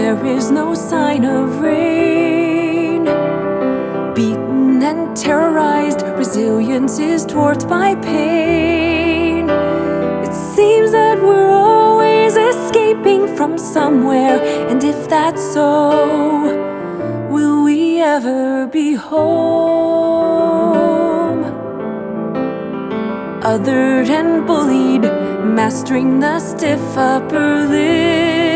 there is no sign of rain. Beaten and terrorized, resilience is dwarfed by pain. It seems that we're always escaping from somewhere, and if that's so, will we ever be home? Othered and bullied, mastering the stiff upper lip.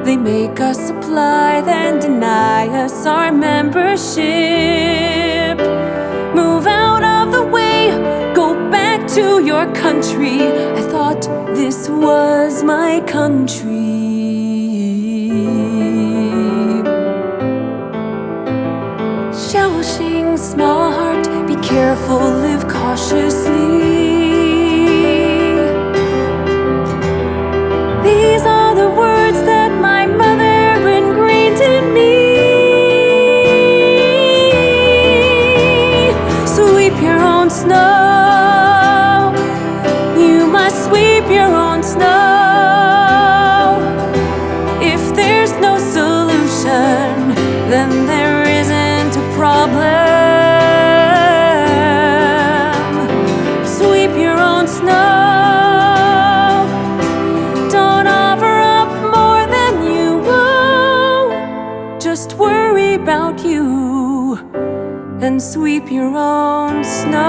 They make us apply, then deny us our membership. Move out of the way, go back to your country. I thought this was my country. Cherishing small heart, be careful, live cautiously. These are the words that my mother ingrained in me. Sweep your own snow. You must sweep your own snow. If there's no solution, then there isn't a problem. Sweep your own snow. Don't offer up more than you owe. Just worry about you and sweep your own snow.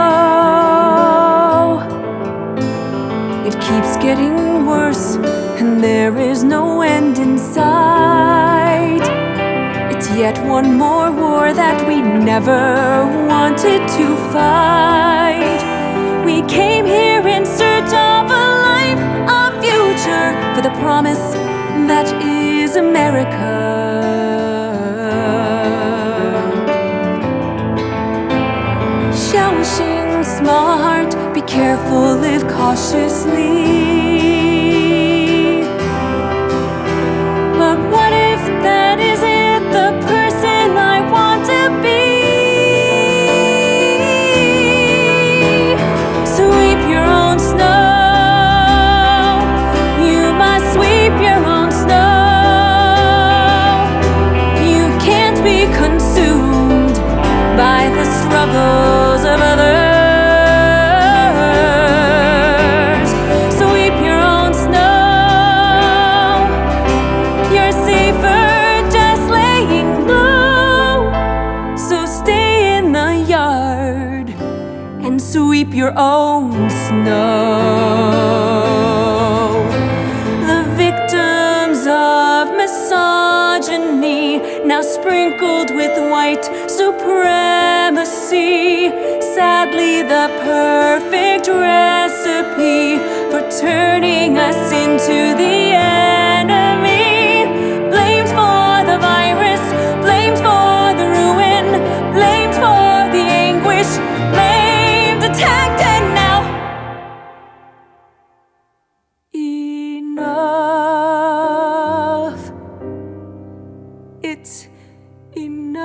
It keeps getting worse, and there is no end in sight. It's yet one more war that we never wanted to fight. We came here in search of a life, a future, for the promise that is America. Cherishing small heart, be careful, live cautiously. But what if that isn't the person I want to be? Sweep your own snow. You must sweep your own snow. You can't be consumed by the struggles of others. Sweep your own snow. You're safer just laying low. So stay in the yard and sweep your own snow. The victims of misogyny, now sprinkled with white supremacy. Sadly, the perfect recipe for turning us into the enemy. Blamed for the virus, blamed for the ruin, blamed for the anguish, blamed, attacked, and now enough. It's enough.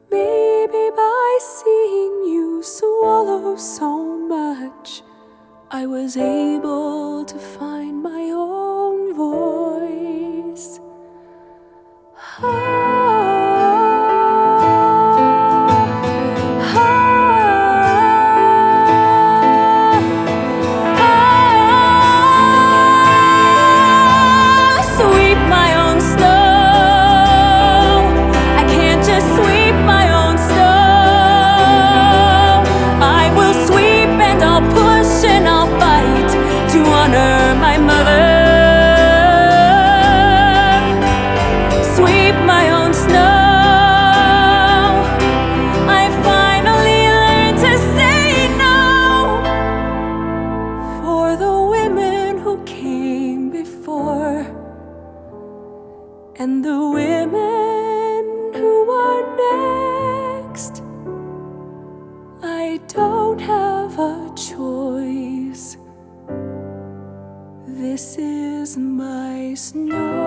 Maybe by seeing you swallow so much, I was able to find my own voice. Sweep my own snow. I can't just sweep my own snow. I will sweep and I'll push and I'll fight to honor my mother. Sweep my own snow. I finally learned to say no for the women who came before and the women who are next. I don't have a choice. This is my snow.